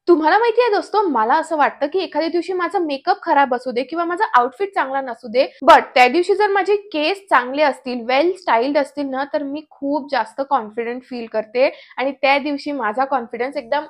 तुम्हाला माहिती आहे दोस्तो, मला असं वाटतं की एखाद्या दिवशी माझा मेकअप खराब असू दे किंवा माझा आउटफिट चांगला नसू दे, बट त्या दिवशी जर माझे केस चांगले असतील, वेल स्टाईल्ड असतील ना, तर मी खूप जास्त कॉन्फिडंट फील करते आणि त्या दिवशी माझा कॉन्फिडन्स एकदम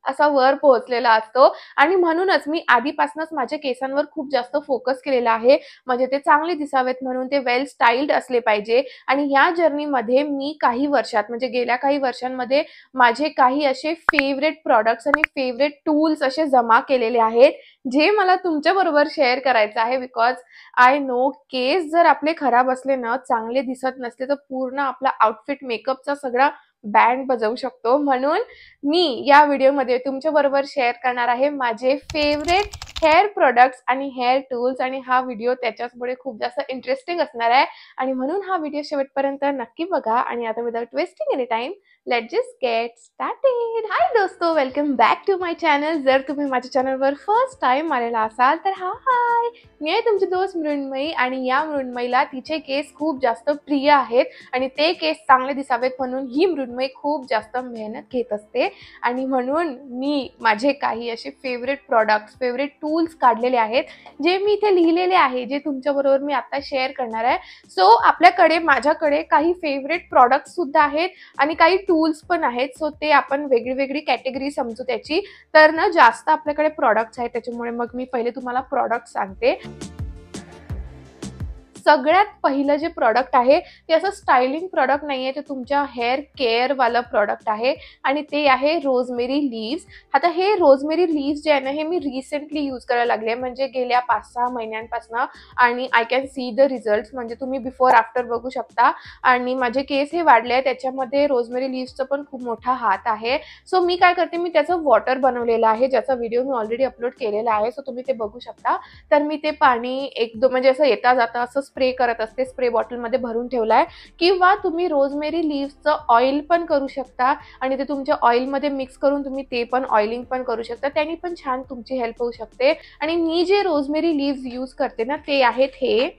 असा वर पोहोचलेला असतो आणि म्हणूनच मी आधीपासूनच माझ्या केसांवर खूप जास्त फोकस केलेला आहे. म्हणजे ते चांगले दिसावेत म्हणून, ते वेल स्टाईल्ड असले पाहिजे आणि ह्या जर्नीमध्ये मी काही वर्षात म्हणजे गेल्या काही वर्षांमध्ये माझे काही असे फेवरेट प्रॉडक्ट्स आणि फेवरेट टूल्स असे जमा केलेले आहेत, जे मला तुमच्याबरोबर शेअर करायचं आहे. बिकॉज आय नो केस जर आपले खराब असले ना, चांगले दिसत नसले, तर पूर्ण आपला आउटफिट मेकअपचा सगळा बँड बजावू शकतो. म्हणून मी या व्हिडिओमध्ये तुमच्याबरोबर शेअर करणार आहे माझे फेवरेट हेअर प्रॉडक्ट्स आणि हेअर टूल्स आणि हा व्हिडिओ त्याच्यामुळे खूप जास्त इंटरेस्टिंग असणार आहे आणि म्हणून हा व्हिडिओ शेवटपर्यंत नक्की बघा. आणि आता without wasting any time, let's just get started. Hi दोस्तो, welcome back to my channel. जर तुम्ही माझ्या चॅनलवर फर्स्ट टाइम आलेला असाल तर हाय, मी आहे तुमची दोस्त मृण्मयी आणि या मृण्मयीला तिचे केस खूप जास्त प्रिय आहेत आणि ते केस चांगले दिसावेत म्हणून ही मृण्मयी खूप जास्त मेहनत घेत असते आणि म्हणून मी माझे काही असे फेवरेट प्रॉडक्ट्स, फेवरेट टूल्स काढलेले आहेत, जे मी इथे लिहिलेले आहे, जे तुमच्याबरोबर मी आता शेअर करणार आहे. सो आपल्याकडे, माझ्याकडे काही फेवरेट प्रॉडक्ट्स सुद्धा आहेत आणि काही टूल्स पण आहेत. सो ते आपण वेगळी कॅटेगरी समजू त्याची. तर ना, जास्त आपल्याकडे प्रॉडक्ट्स आहेत, त्याच्यामुळे मग मी पहिले तुम्हाला प्रॉडक्ट सांगते. सगळ्यात पहिलं जे प्रॉडक्ट आहे ते असं स्टायलिंग प्रॉडक्ट नाहीये, ते तुमच्या हेअर केअरवालं प्रॉडक्ट आहे आणि ते आहे रोजमेरी लीव्स. आता हे रोजमेरी लीव्स जे आहे ना, हे मी रिसेंटली यूज करायला लागले, म्हणजे गेल्या 5-6 महिन्यांपासून, आणि I can see the results. म्हणजे तुम्ही बिफोर आफ्टर बघू शकता आणि माझे केस हे वाढले आहे, त्याच्यामध्ये रोजमेरी लीव्सचा पण खूप मोठा हात आहे. सो मी काय करते, मी त्याचं वॉटर बनवलेलं आहे, ज्याचा व्हिडिओ मी ऑलरेडी अपलोड केलेला आहे, सो तुम्ही ते बघू शकता. तर मी ते पाणी एक म्हणजे असं येता जाता असं स्प्रे करत असते, स्प्रे बॉटलमध्ये भरून ठेवलाय. किंवा तुम्ही रोजमेरी लीव्सचं ऑइल पण करू शकता आणि ते तुमच्या ऑइलमध्ये मिक्स करून तुम्ही ते पण ऑइलिंग पण करू शकता, त्यांनी पण छान तुमची हेल्प होऊ शकते. आणि मी जे रोजमेरी लीव्स यूज करते ना, ते आहेत हे.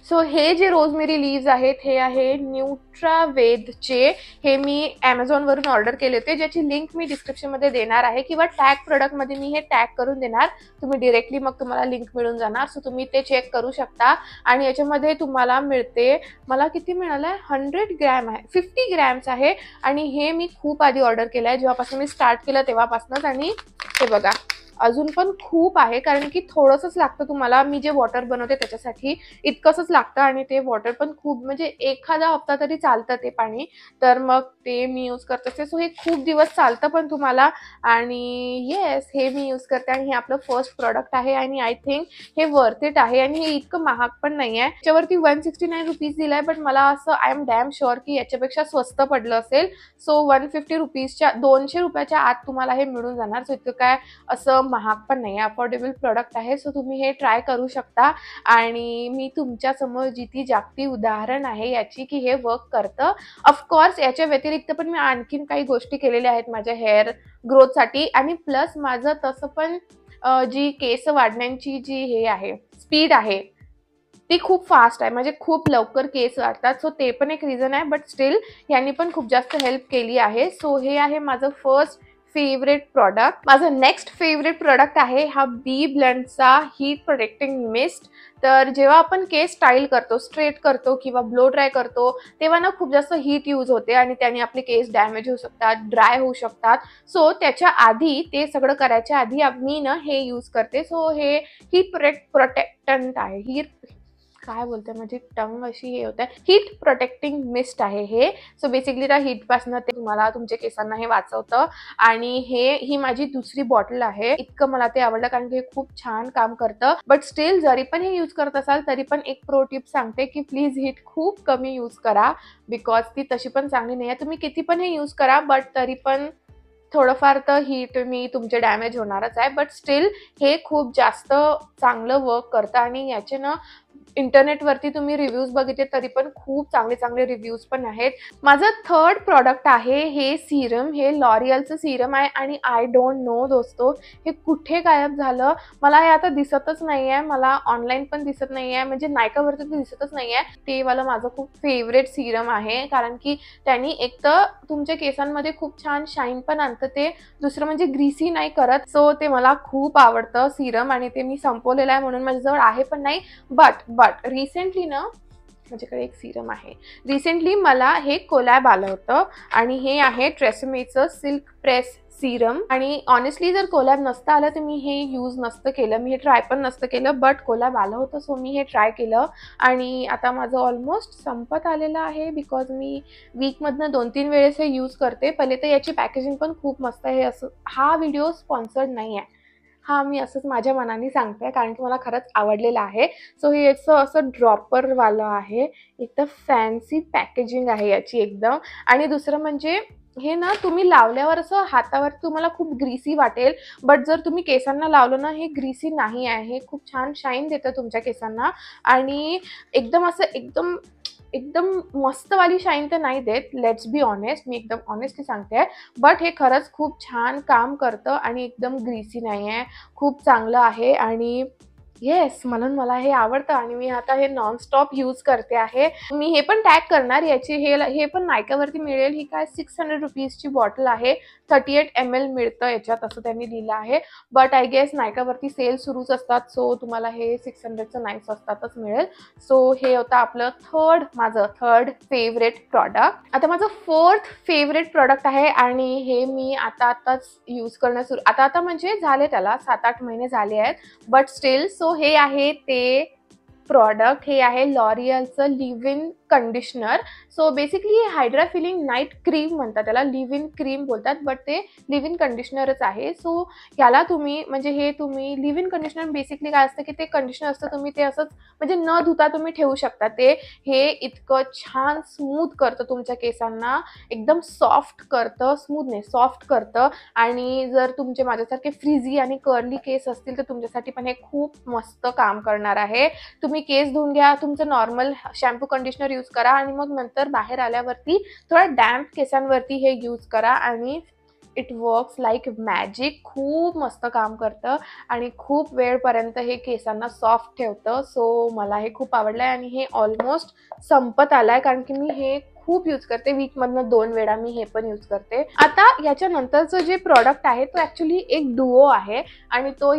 सो हे जे रोजमेरी लीव्स आहेत, हे आहे न्यूट्रावेदचे. हे मी ॲमेझॉनवरून ऑर्डर केले होते, ज्याची लिंक मी डिस्क्रिप्शनमध्ये देणार आहे किंवा टॅग प्रोडक्टमध्ये मी हे टॅग करून देणार. तुम्ही डिरेक्टली मग तुम्हाला लिंक मिळून जाणार, सो तुम्ही ते चेक करू शकता. आणि याच्यामध्ये तुम्हाला मिळते, मला किती मिळालं आहे, 100 ग्रॅम आहे, 50 ग्रॅम्स आहे. आणि हे मी खूप आधी ऑर्डर केलं आहे, जेव्हापासून मी स्टार्ट केलं तेव्हापासूनच. आणि हे बघा, अजून पण खूप आहे, कारण की थोडंसंच लागतं तुम्हाला. मी जे वॉटर बनवते त्याच्यासाठी इतकंच लागतं आणि ते वॉटर पण खूप, म्हणजे एखादा हप्ता तरी चालतं ते पाणी. तर मग ते मी यूज करत असते. सो हे खूप दिवस चालतं पण तुम्हाला. आणि येस, हे मी यूज करते आणि हे आपलं फर्स्ट प्रॉडक्ट आहे आणि आय थिंक हे वर्थ इट आहे. आणि हे इतकं महाग पण नाही आहे, त्याच्यावरती 169 रुपीज दिलाय, बट मला असं आय एम डॅम शुअर की याच्यापेक्षा स्वस्त पडलं असेल. सो 150 रुपीजच्या, 200 रुपयाच्या आत तुम्हाला हे मिळून जाणार. सो इतकं काय असं महाग पण नाही, अफोर्डेबल प्रॉडक्ट आहे. सो तुम्ही हे ट्राय करू शकता. आणि मी तुमच्यासमोर जी ती जागतिक उदाहरण आहे याची, की हे वर्क करतं. ऑफकोर्स याच्या व्यतिरिक्त पण मी आणखीन काही गोष्टी केलेल्या आहेत माझ्या हेअर ग्रोथसाठी. आणि प्लस माझं तसं पण जी केस वाढण्याची जी हे आहे, स्पीड आहे, ती खूप फास्ट आहे. म्हणजे खूप लवकर केस वाढतात. सो ते पण एक रिझन आहे, बट स्टील यांनी पण खूप जास्त हेल्प केली आहे. सो हे आहे माझं फर्स्ट फेवरेट प्रॉडक्ट. माझं नेक्स्ट फेवरेट प्रॉडक्ट आहे हा बी ब्लंटचा हीट प्रोटेक्टिंग मिस्ट. तर जेव्हा आपण केस स्टाईल करतो, स्ट्रेट करतो किंवा ब्लो ड्राय करतो, तेव्हा ना खूप जास्त हीट यूज होते आणि त्याने आपले केस डॅमेज होऊ शकतात, ड्राय होऊ शकतात. सो त्याच्या आधी, ते सगळं करायच्या आधी मी ना हे यूज करते. सो हे हीट प्रोटेक्टंट आहे, काय बोलते, माझी टंग अशी हे होत आहे, हीट प्रोटेक्टिंग मिस्ट आहे हे. सो बेसिकली त्या हीटपासून ते तुम्हाला तुमच्या केसांना हे वाचवतं. आणि ही माझी दुसरी बॉटल आहे. इतकं मला ते आवडलं कारण की हे खूप छान काम करतं. बट स्टील जरी पण हे यूज करत असाल तरी पण एक प्रो टिप सांगते की प्लीज हीट खूप कमी यूज करा, बिकॉज ती तशी पण चांगली नाही आहे. तुम्ही किती पण हे यूज करा, बट तरी पण थोडंफार तर हीट मी तुमचे डॅमेज होणारच आहे. बट स्टील हे खूप जास्त चांगलं वर्क करतं आणि याचे ना इंटरनेटवरती तुम्ही रिव्ह्यूज बघितले तरी पण खूप चांगले चांगले रिव्ह्यूज पण आहेत. माझं थर्ड प्रॉडक्ट आहे हे सीरम. हे लॉरियलचं सीरम आहे आणि आय डोंट नो दोस्तो हे कुठे गायब झालं. मला हे आता दिसतच नाही आहे, मला ऑनलाईन पण दिसत नाही आहे, म्हणजे नायकावरती तर दिसतच नाही आहे. ते वाला माझं खूप फेवरेट सीरम आहे, कारण की त्यांनी एक तर तुमच्या केसांमध्ये खूप छान शाईन पण आणतं ते, दुसरं म्हणजे ग्रीसी नाही करत. सो ते मला खूप आवडतं सीरम आणि ते मी संपवलेलं आहे म्हणून माझ्याजवळ आहे पण नाही. बट रिसेंटली ना माझ्याकडे एक सीरम आहे. रिसेंटली मला हे कोलॅब आलं होतं आणि हे आहे ट्रेसेमेचं सिल्क प्रेस सीरम. आणि ऑनेस्टली जर कोलॅब नसतं आलं तर मी हे यूज नसतं केलं, मी हे ट्राय पण नसतं केलं. बट कोलॅब आलं होतं सो मी हे ट्राय केलं आणि आता माझं ऑलमोस्ट संपत आलेलं आहे, बिकॉज मी वीकमधनं 2-3 वेळेस हे यूज करते. पहिले तर याची पॅकेजिंग पण खूप मस्त आहे. असं हा व्हिडिओ स्पॉन्सर्ड नाही आहे, हा मी असंच माझ्या मनाने सांगते कारण की मला खरंच आवडलेलं आहे. सो हे याचं असं ड्रॉपरवालं आहे, एकदम फॅन्सी पॅकेजिंग आहे याची एकदम. आणि दुसरं म्हणजे हे ना तुम्ही लावल्यावर असं हातावर तुम्हाला खूप ग्रीसी वाटेल, बट जर तुम्ही केसांना लावलं ना हे ग्रीसी नाही आहे. हे खूप छान शाईन देतं तुमच्या केसांना आणि एकदम असं एकदम एकदम मस्तवाली शाईन तर नाही देत, लेट्स बी ऑनेस्ट, मी एकदम ऑनेस्टली सांगते. बट हे खरंच खूप छान काम करतं आणि एकदम ग्रीसी नाही आहे, खूप चांगलं आहे. आणि येस, म्हणून मला हे आवडतं आणि मी आता हे नॉनस्टॉप यूज करते आहे. मी हे पण टॅग करणार याची, हे पण नायकावरती मिळेल. ही काय 600 रुपीजची बॉटल आहे, 38 ml मिळतं याच्यात असं त्यांनी लिहिलं आहे. बट आय गेस नायकावरती सेल सुरूच असतात, सो तुम्हाला हे 600चं नाही स्वस्तातच मिळेल. सो हे होतं आपलं माझं थर्ड फेवरेट प्रॉडक्ट. आता माझं फोर्थ फेवरेट प्रॉडक्ट आहे आणि हे मी आताच यूज करणं आता म्हणजे झाले त्याला 7-8 महिने झाले आहेत, बट स्टील. सो हे आहे ते प्रॉडक्ट, हे आहे लॉरियलचं leave in conditioner. So basically हे हायड्रा फिलिंग नाईट क्रीम म्हणतात त्याला, लिव्ह इन क्रीम बोलतात, बट ते लिव्ह इन कंडिशनरच आहे. सो याला तुम्ही म्हणजे हे तुम्ही लिव्ह इन कंडिशनर बेसिकली काय असतं की ते कंडिशनर असतं, तुम्ही ते असंच म्हणजे न धुता तुम्ही ठेवू शकता. ते हे इतकं छान स्मूथ करतं तुमच्या केसांना, एकदम सॉफ्ट करतं, स्मूथ नाही सॉफ्ट करतं. आणि जर तुमचे माझ्यासारखे फ्रिझी आणि कर्ली केस असतील तर तुमच्यासाठी पण हे खूप मस्त काम करणार आहे. तुम्ही केस धुवून घ्या, तुमचं नॉर्मल शॅम्पू कंडिशनर यूज करा आणि मग नंतर बाहेर आल्यावरती थोडा डॅम्प केसांवरती हे यूज करा आणि इट वर्क्स लाईक मॅजिक. खूप मस्त काम करतं आणि खूप वेळपर्यंत हे केसांना सॉफ्ट ठेवतं. सो मला हे खूप आवडलं आहे आणि हे ऑलमोस्ट संपत आलं आहे कारण की मी हे खूप यूज करते. वीकमधनं 2 वेळा मी हे पण यूज करते. आता याच्यानंतरचं जे प्रॉडक्ट आहे तो ॲक्च्युली एक डुओ आहे आणि तो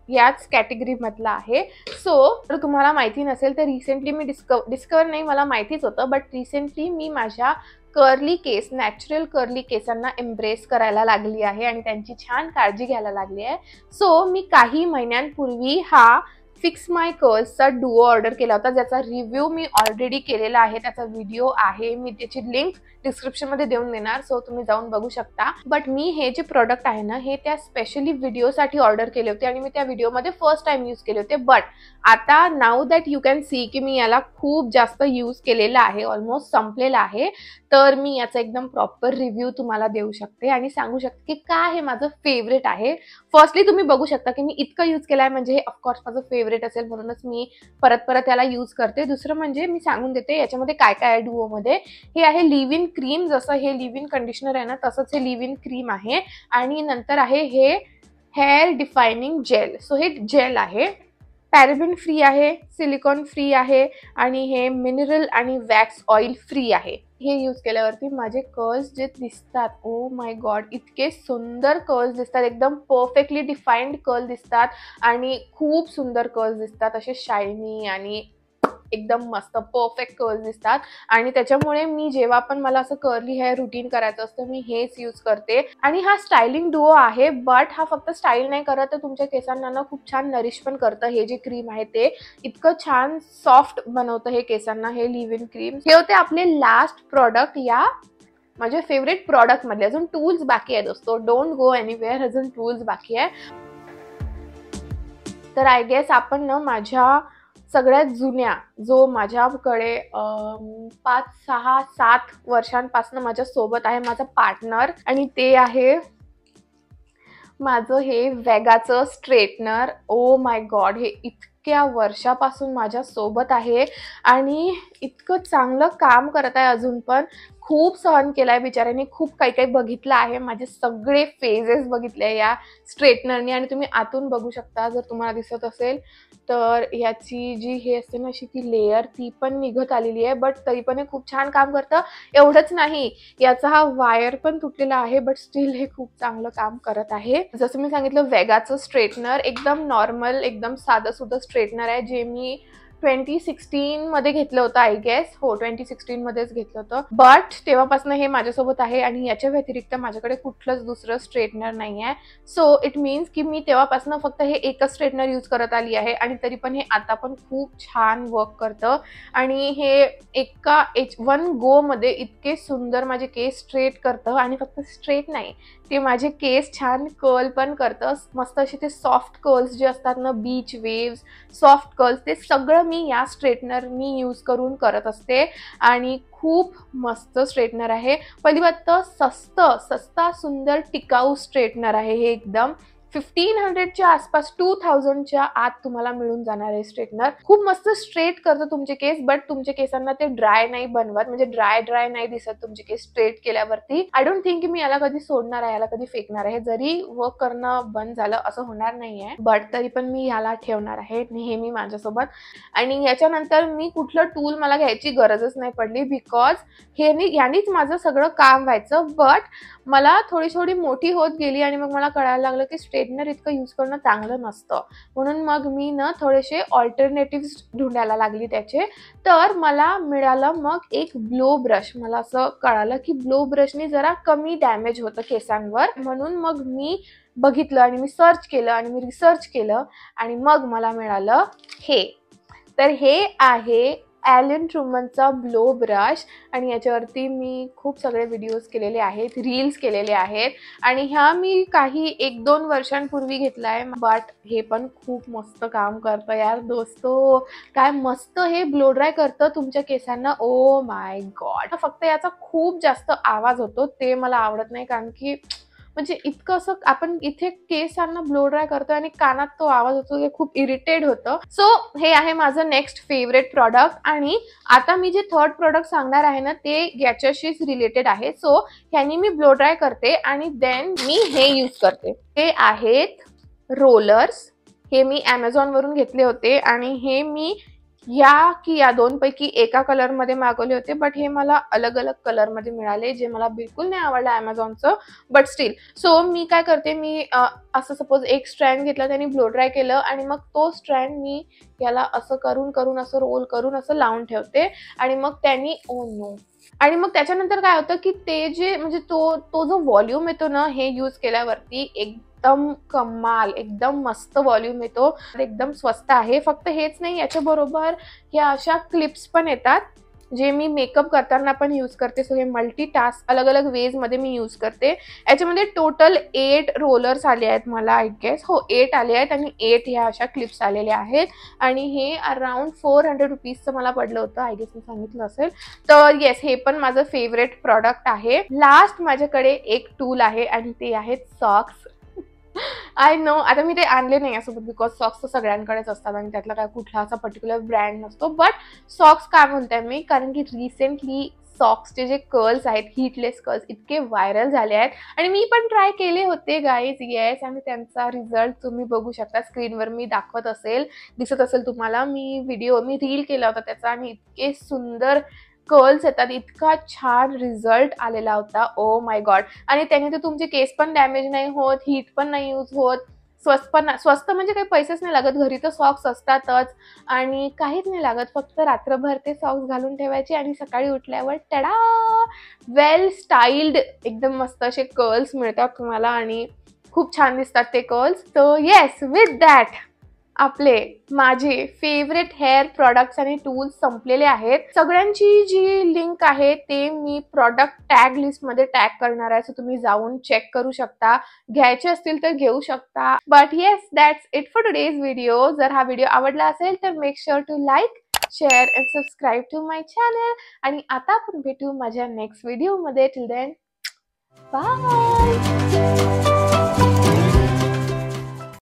याच कॅटेगरीमधला आहे. सो जर तुम्हाला माहिती नसेल तर रिसेंटली मी डिस्कवर नाही, मला माहितीच होतं, बट रिसेंटली मी माझ्या कर्ली केस, नॅचरल कर्ली केसांना एम्ब्रेस करायला लागली आहे आणि त्यांची छान काळजी घ्यायला लागली आहे. सो मी काही महिन्यांपूर्वी हा फिक्स माय कर्ल्सचा डुओ ऑर्डर केला होता, ज्याचा रिव्ह्यू मी ऑलरेडी केलेला आहे, त्याचा व्हिडिओ आहे, मी त्याची लिंक डिस्क्रिप्शनमध्ये देऊन देणार, सो तुम्ही जाऊन बघू शकता. बट मी हे जे प्रोडक्ट आहे ना हे त्या स्पेशली व्हिडिओसाठी ऑर्डर केले होते आणि मी त्या व्हिडिओमध्ये फर्स्ट टाइम यूज केले होते. बट आता now that you can see की मी याला खूप जास्त यूज केलेला आहे, ऑलमोस्ट संपलेला आहे, तर मी याचा एकदम प्रॉपर रिव्ह्यू तुम्हाला देऊ शकते आणि सांगू शकते की काय हे माझं फेवरेट आहे. फर्स्टली तुम्ही बघू शकता की मी इतकं यूज केलं आहे म्हणजे हे ऑफकोर्स माझं फेवरेट असेल, म्हणूनच मी परत याला यूज करते. दुसरं म्हणजे मी सांगून देते याच्यामध्ये काय काय आहे डुओमध्ये. हे आहे लिव्ह इन क्रीम, जसं हे लिव्ह इन कंडिशनर आहे ना तसंच हे लिव्ह इन क्रीम आहे. आणि नंतर आहे हे हेअर डिफायनिंग जेल. सो हे जेल आहे, पॅराबेन फ्री आहे, सिलिकॉन फ्री आहे आणि हे मिनरल आणि वॅक्स ऑइल फ्री आहे. हे यूज केल्यावरती माझे कर्ल्स जे दिसतात, ओ माय गॉड, इतके सुंदर कर्ल्स दिसतात, एकदम परफेक्टली डिफाईन्ड कर्ल दिसतात आणि खूप सुंदर कर्ल्स दिसतात, असे शायनी आणि एकदम मस्त परफेक्ट कर्ल्स दिसतात. आणि त्याच्यामुळे मी जेव्हा पण मला असं कर्ली हेअर रुटीन करायचं असतं मी हेच यूज करते. आणि हा स्टायलिंग डुओ आहे, बट हा फक्त स्टाईल नाही करत तर तुमच्या केसांना ना खूप छान नरिश पण करतं. हे जे क्रीम आहे ते इतकं छान सॉफ्ट बनवतं हे केसांना, हे लिव्ह इन क्रीम. हे होते आपले लास्ट प्रॉडक्ट या माझे फेवरेट प्रॉडक्ट मधले. अजून टूल्स बाकी आहे दोस्तो, डोंट गो एनिवेअर, अजून टूल्स बाकी आहे. तर आय गेस आपण ना माझ्या सगळ्यात जुन्या, जो माझ्याकडे 5, 6, 7 वर्षांपासून माझ्या सोबत आहे, माझा पार्टनर, आणि ते आहे माझं हे वेगाचं स्ट्रेटनर, ओ माय गॉड, हे इतक्या वर्षापासून माझ्या सोबत आहे आणि इतकं चांगलं काम करत आहे अजून पण. खूप सहन केलाय बिचाऱ्याने, खूप काही काही बघितलं आहे, माझे सगळे फेजेस बघितले या स्ट्रेटनरने आणि तुम्ही आतून बघू शकता जर तुम्हाला दिसत असेल तर. याची जी हे असते ना अशी ती लेयर ती पण निघत आलेली आहे, बट तरी पण हे खूप छान काम करतं. एवढंच नाही, याचा हा वायर पण तुटलेला आहे, बट स्टील हे खूप चांगलं काम करत आहे. जसं मी सांगितलं, वेगाचं स्ट्रेटनर एकदम नॉर्मल, एकदम साधं सुद्धा स्ट्रेटनर आहे, जे मी 2016 मध्ये घेतलं होतं आय गेस. हो, 2016 मध्येच घेतलं होतं, बट तेव्हापासून हे माझ्यासोबत आहे आणि याच्या व्यतिरिक्त माझ्याकडे कुठलंच दुसरं स्ट्रेटनर नाही आहे. सो इट मीन्स की मी तेव्हापासून फक्त हे एकच स्ट्रेटनर यूज करत आली आहे आणि तरी पण हे आता पण खूप छान वर्क करतं. आणि हे एका वन गो मध्ये इतके सुंदर माझे केस स्ट्रेट करतं आणि फक्त स्ट्रेट नाही, ते माझे केस छान कर्ल पण करतं. मस्त असे ते सॉफ्ट कर्ल्स जे असतात ना, बीच वेव्स, सॉफ्ट कर्ल्स, ते सगळं मी या स्ट्रेटनर मी यूज करून करत असते आणि खूप मस्त स्ट्रेटनर आहे. पहिली बात तर सस्ता सुंदर टिकाऊ स्ट्रेटनर आहे हे. एकदम 1500च्या आसपास, 2000च्या आत तुम्हाला मिळून जाणार आहे स्ट्रेटनर. खूप मस्त स्ट्रेट करतं तुमचे केस, बट तुमच्या केसांना ते ड्राय नाही बनवत, म्हणजे ड्राय नाही दिसत तुमचे केस स्ट्रेट केल्यावरती. आय डोंट थिंक की मी याला कधी सोडणार आहे, याला कधी फेकणार आहे. जरी वर्क करणं बंद झालं असं होणार नाहीये, बट तरी पण मी याला ठेवणार आहे नेहमी माझ्यासोबत. आणि याच्यानंतर मी कुठलं टूल मला घ्यायची गरजच नाही पडली, बिकॉज यानेच माझं सगळं काम व्हायचं. बट मला थोडी मोठी होत गेली आणि मग मला कळायला लागलं की स्ट्रेटनर इतकं यूज करणं चांगलं नसतं, म्हणून मग मी ना थोडेसे ऑल्टरनेटिव्स ढूंढायला लागली त्याचे. तर मला मिळालं मग एक ब्लो ब्रश. मला असं कळालं की ब्लो ब्रशने जरा कमी डॅमेज होतं केसांवर, म्हणून मग मी बघितलं आणि मी सर्च केलं आणि मी रिसर्च केलं आणि मग मला मिळालं हे. तर हे आहे ॲलन ट्रूमनचा ब्लो ब्रश आणि याच्यावरती मी खूप सगळे व्हिडिओज केलेले आहेत, रील्स केलेले आहेत आणि ह्या मी काही 1-2 वर्षांपूर्वी घेतला आहे. बट हे पण खूप मस्त काम करतं यार दोस्तो. काय मस्त हे ब्लो ड्राय करतं तुमच्या केसांना, ओ माय गॉड. फक्त याचा खूप जास्त आवाज होतो, ते मला आवडत नाही, कारण की म्हणजे इतकं असं आपण इथे केसांना ब्लो ड्राय करतो आणि कानात तो आवाज होतो, ते खूप इरिटेट होतं. सो हे आहे माझं नेक्स्ट फेवरेट प्रॉडक्ट. आणि आता मी जे थर्ड प्रॉडक्ट सांगणार आहे ना, ते याच्याशीच रिलेटेड आहे. सो ह्यानी मी ब्लो ड्राय करते आणि देन मी हे यूज करते. हे आहेत रोलर्स. हे मी Amazon वरून घेतले होते आणि हे मी या दोनपैकी एका कलरमध्ये मागवले होते, बट हे मला अलग अलग कलरमध्ये मिळाले, जे मला बिलकुल नाही आवडलं Amazonचं, बट स्टील. सो मी काय करते, मी असं सपोज एक स्ट्रँड घेतला, त्याने ब्लो ड्राय केलं आणि मग तो स्ट्रँड मी याला असं करून असं रोल करून असं लावून ठेवते आणि मग त्यांनी आणि मग त्याच्यानंतर काय होतं की ते जे म्हणजे तो जो व्हॉल्यूम येतो ना हे यूज केल्यावरती, एकदम कमाल, एकदम मस्त व्हॉल्यूम येतो. एकदम स्वस्त आहे. फक्त हेच नाही, याच्याबरोबर या अशा क्लिप्स पण येतात, जे मी मेकअप करताना पण यूज करते. सो हे मल्टीटास्क अलग अलग वेज मध्ये मी यूज करते. याच्यामध्ये टोटल 8 रोलर्स आले आहेत मला, आय गेस. हो, 8 आले आहेत आणि 8 ह्या अशा क्लिप्स आलेल्या आहेत आणि हे अराउंड 400 रुपीजचं मला पडलं होतं, आय गेस मी सांगितलं असेल. तर येस, हे पण माझं फेवरेट प्रॉडक्ट आहे. लास्ट माझ्याकडे एक टूल आहे आणि ते आहेत सॉक्स. आय नो, आता मी ते आणले नाही यासोबत, बिकॉज सॉक्स तर सगळ्यांकडेच असतात आणि त्यातला काय कुठला असा पर्टिक्युलर ब्रँड नसतो. बट सॉक्स काय म्हणते मी, कारण की रिसेंटली सॉक्सचे जे कर्ल्स आहेत, हीटलेस कर्ल्स, इतके व्हायरल झाले आहेत आणि मी पण ट्राय केले होते गाईज, येस. आणि त्यांचा रिझल्ट तुम्ही बघू शकता स्क्रीनवर, मी दाखवत असेल, दिसत असेल तुम्हाला. मी रील केला होता त्याचा आणि इतके सुंदर कर्ल्स येतात, इतका छान रिझल्ट आलेला होता, ओ माय गॉड. आणि त्याने तर तुमचे केस पण डॅमेज नाही होत, हीट पण नाही यूज होत, स्वस्त म्हणजे काही पैसेच नाही लागत, घरी तर सॉक्स असतातच आणि काहीच नाही लागत. फक्त रात्रभर ते सॉक्स घालून ठेवायचे आणि सकाळी उठल्यावर टडा, वेल स्टाईल्ड एकदम मस्त असे कर्ल्स मिळतात तुम्हाला आणि खूप छान दिसतात ते कर्ल्स. तर येस, विथ दॅट माझे फेवरेट हेअर प्रॉडक्ट्स आणि टूल्स संपलेले आहेत. सगळ्यांची जी लिंक आहे ते मी प्रॉडक्ट टॅग लिस्टमध्ये टॅग करणार आहे, सो तुम्ही जाऊन चेक करू शकता. घ्यायचे असतील तर घेऊ शकता. But yes, that's it for today's video. जर हा व्हिडिओ आवडला असेल तर make sure to like, share and subscribe to my channel. आणि आता आपण भेटू माझ्या नेक्स्ट व्हिडिओमध्ये. Till then, bye.